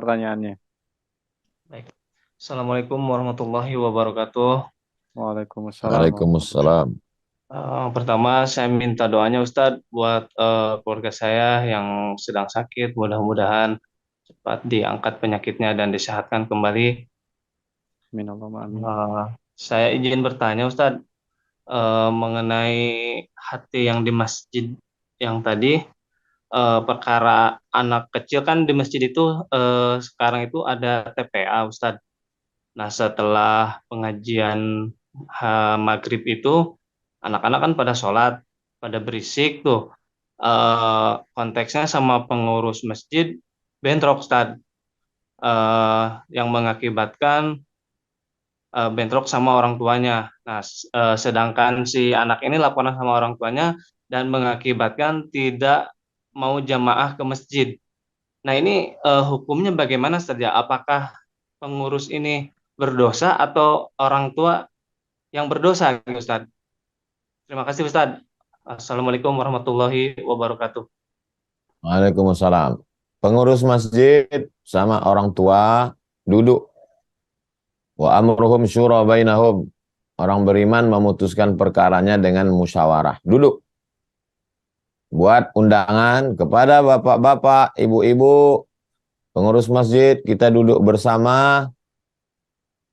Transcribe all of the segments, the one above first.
Pertanyaannya. Baik. Assalamualaikum warahmatullahi wabarakatuh. Waalaikumsalam warahmatullahi wabarakatuh. Pertama, Wabarakatuh. pertama saya minta doanya Ustadz buat keluarga saya yang sedang sakit. Mudah-mudahan cepat diangkat penyakitnya dan disehatkan kembali. Amin Allahumma amin. Eh, saya izin bertanya Ustadz mengenai hati yang di masjid yang tadi. Perkara anak kecil kan di masjid itu sekarang itu ada TPA Ustadz. Nah, setelah pengajian maghrib itu, anak-anak kan pada sholat, pada berisik tuh. Konteksnya sama pengurus masjid bentrok, Ustaz. Yang mengakibatkan bentrok sama orang tuanya. Nah, sedangkan si anak ini laporan sama orang tuanya dan mengakibatkan tidak mau jamaah ke masjid. Nah, ini hukumnya bagaimana saja? Apakah pengurus ini berdosa atau orang tua yang berdosa, Ustaz? Terima kasih, Ustaz. Assalamualaikum warahmatullahi wabarakatuh. Waalaikumsalam. Pengurus masjid sama orang tua duduk. Wa amruhum syura bainahum. Orang beriman memutuskan perkaranya dengan musyawarah. Duduk. Buat undangan kepada bapak-bapak, ibu-ibu, pengurus masjid, kita duduk bersama.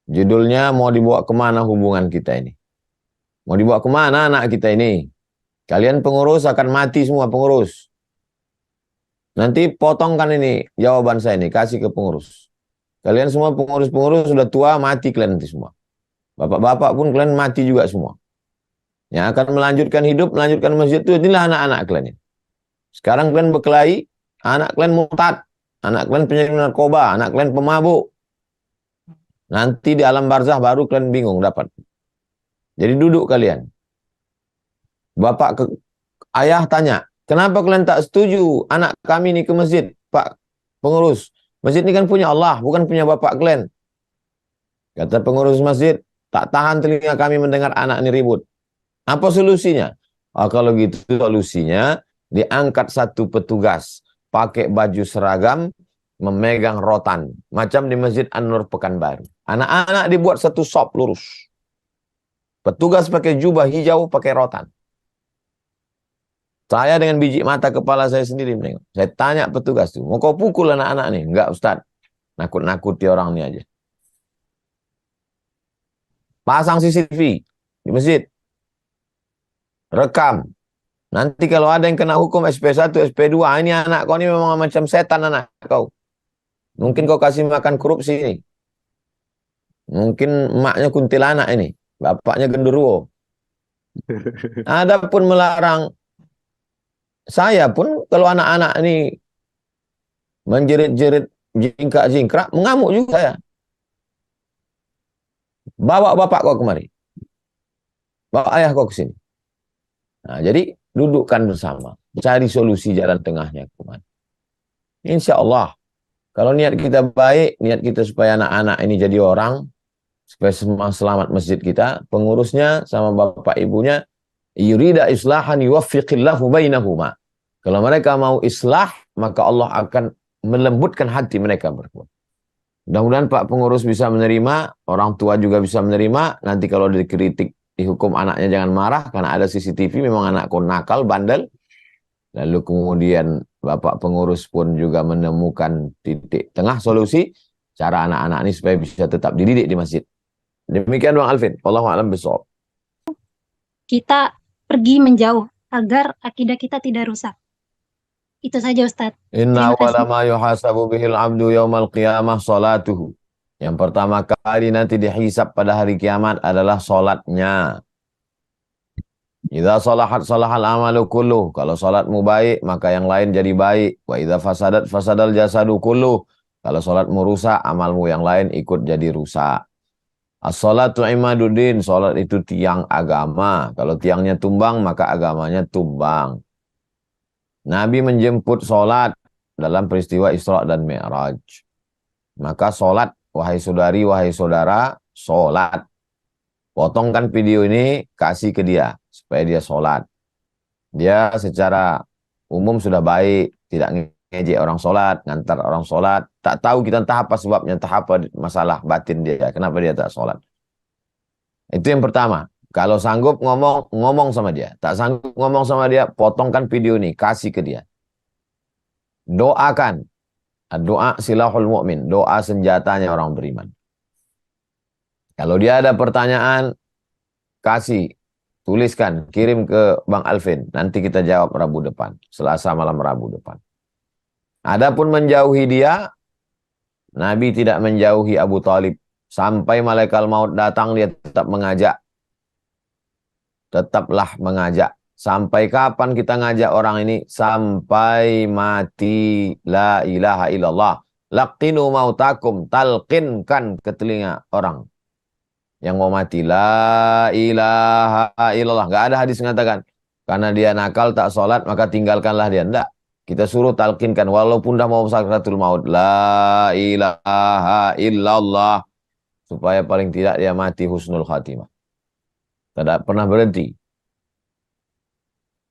Judulnya mau dibawa kemana hubungan kita ini? Mau dibawa kemana anak kita ini? Kalian pengurus akan mati semua pengurus. Nanti potongkan ini jawaban saya ini, kasih ke pengurus. Kalian semua pengurus-pengurus sudah tua, mati kalian nanti semua. Bapak-bapak pun kalian mati juga semua. Yang akan melanjutkan hidup, melanjutkan masjid itu inilah anak-anak kalian ini. Sekarang kalian berkelahi, anak kalian murtad, anak kalian penyakit narkoba, anak kalian pemabuk. Nanti di alam barzah baru kalian bingung dapat. Jadi duduk kalian. Bapak ke ayah tanya, kenapa kalian tak setuju anak kami ini ke masjid, Pak pengurus? Masjid ini kan punya Allah, bukan punya bapak kalian. Kata pengurus masjid, tak tahan telinga kami mendengar anak ini ribut. Apa solusinya? Kalau gitu solusinya, diangkat satu petugas, pakai baju seragam, memegang rotan. Macam di Masjid An-Nur Pekanbaru. Anak-anak dibuat satu sop lurus. Petugas pakai jubah hijau, pakai rotan. Saya dengan biji mata kepala saya sendiri menengok. Saya tanya petugas tuh, mau kau pukul anak-anak nih? Enggak Ustaz, nakut-nakuti orang ini aja. Pasang CCTV di masjid. Rekam. Nanti kalau ada yang kena hukum SP1, SP2, ini anak kau ini memang macam setan anak kau. Mungkin kau kasih makan korupsi ini. Mungkin emaknya kuntilanak ini. Bapaknya genderuwo. Ada pun melarang. Saya pun kalau anak-anak ini menjerit-jerit jingkrak-jingkrak, mengamuk juga saya. Bawa bapak kau kemari. Bawa ayah kau ke sini. Nah, jadi dudukkan bersama. Cari solusi jalan tengahnya kemana. Insya Allah. Kalau niat kita baik, niat kita supaya anak-anak ini jadi orang, supaya semua selamat masjid kita, pengurusnya sama bapak ibunya, yurida islahan yuwaffiqillahu bainahuma. Kalau mereka mau islah, maka Allah akan melembutkan hati mereka berdua. Mudah-mudahan Pak pengurus bisa menerima, orang tua juga bisa menerima, nanti kalau dikritik, dihukum anaknya jangan marah, karena ada CCTV, memang anakku nakal, bandel. Lalu kemudian Bapak pengurus pun juga menemukan titik tengah solusi, cara anak-anak ini supaya bisa tetap dididik di masjid. Demikian Bang Alvin. Wallahu a'lam bishawab. Kita pergi menjauh agar akidah kita tidak rusak. Itu saja Ustadz. Inna Terima awwala kasih. ma yuhasabu bihil abdu yaumal qiyamah salatuhu. Yang pertama kali nanti dihisab pada hari kiamat adalah salatnya. Idza salahat salahal amalu kulluh. Kalau salatmu baik, maka yang lain jadi baik. Wa idza fasadat fasadal jasadu kulluh. Kalau salatmu rusak, amalmu yang lain ikut jadi rusak. As-salatu imaduddin, salat itu tiang agama. Kalau tiangnya tumbang, maka agamanya tumbang. Nabi menjemput salat dalam peristiwa Isra dan Mi'raj. Maka salat, wahai saudari, wahai saudara, salat. potongkan video ini, kasih ke dia supaya dia sholat. Dia secara umum sudah baik, tidak ngejek orang sholat, ngantar orang sholat. Tak tahu kita entah apa sebabnya, entah apa masalah batin dia, kenapa dia tak sholat. Itu yang pertama. Kalau sanggup ngomong sama dia. Tak sanggup ngomong sama dia, potongkan video ini, kasih ke dia. Doakan. Doa silahul mu'min, doa senjatanya orang beriman. Kalau dia ada pertanyaan, kasih. Tuliskan, kirim ke Bang Alvin. Nanti kita jawab Rabu depan. Selasa malam Rabu depan. Adapun menjauhi dia, Nabi tidak menjauhi Abu Talib. Sampai malaikat maut datang, dia tetap mengajak. Tetaplah mengajak. Sampai kapan kita ngajak orang ini? Sampai mati. La ilaha illallah. Laqinu mautakum. Talqinkan ke telinga orang yang mau mati. La ilaha illallah. Gak ada hadis mengatakan karena dia nakal tak sholat maka tinggalkanlah dia. Enggak. Kita suruh talqinkan walaupun dah mau sakratul maut. La ilaha illallah. Supaya paling tidak dia mati husnul khatimah. Tidak pernah berhenti.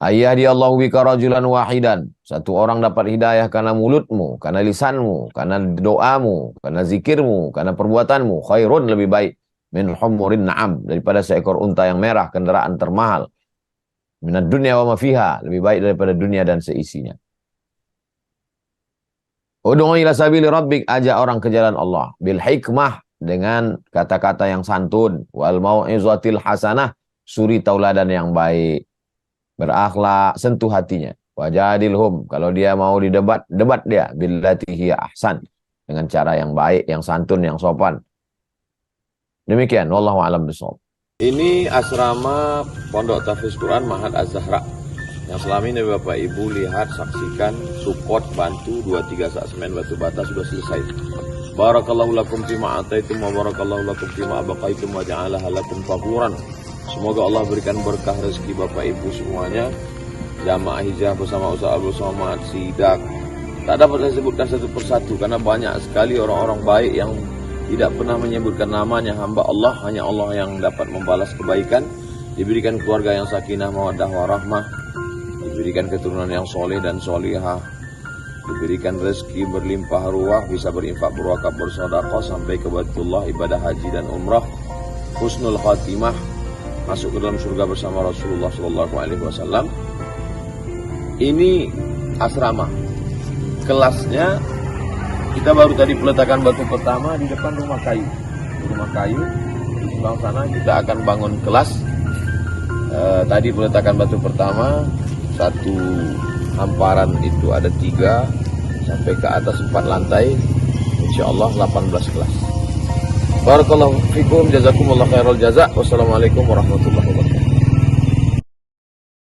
Ayyadiyallahu bika rajulan wahidan. Satu orang dapat hidayah karena mulutmu, karena lisanmu, karena doamu, karena zikirmu, karena perbuatanmu. Khairun, lebih baik. Min humurin na'am, daripada seekor unta yang merah, kendaraan termahal. Minad dunya wa ma fiha, lebih baik daripada dunia dan seisinya. Ud'u ila sabili rabbik, ajak orang ke jalan Allah. Bil hikmah, dengan kata-kata yang santun. Wal mau'izatil hasanah, suri tauladan yang baik. Berakhlak, sentuh hatinya. Wajadilhum, kalau dia mau didebat, debat dia. Billati hiya ahsan, dengan cara yang baik, yang santun, yang sopan. Demikian, wallahu a'lam bishawab. Ini asrama Pondok Tahfiz Quran Mahat Az-Zahra. Yang selama ini Bapak Ibu lihat, saksikan, support, bantu 2-3 sak semen batu bata sudah selesai. Barakallahu lakum fima ataitum wa barakallahu lakum fima abaqaitum wa ja'alaha lakum fahuran. Semoga Allah berikan berkah rezeki Bapak Ibu semuanya. Jamaah hijrah bersama Ustaz Abdul Somad, Sidak. Tak dapat saya sebutkan satu persatu karena banyak sekali orang-orang baik yang tidak pernah menyebutkan namanya, hamba Allah, hanya Allah yang dapat membalas kebaikan. Diberikan keluarga yang sakinah, mawaddah, warahmah. Diberikan keturunan yang soleh dan solihah. Diberikan rezeki berlimpah ruah, bisa berinfak, berwakaf, bersedekah sampai ke Baitullah, ibadah haji dan umrah. Husnul khatimah, masuk ke dalam surga bersama Rasulullah SAW. Ini asrama. Kelasnya kita baru tadi peletakan batu pertama di depan rumah kayu. Rumah kayu di sebelah sana kita akan bangun kelas. Tadi peletakan batu pertama, satu hamparan itu ada 3 sampai ke atas 4 lantai. Insyaallah 18 kelas. Barakallahu fikum, jazakumullah khairal jazak. Wassalamualaikum warahmatullahi wabarakatuh.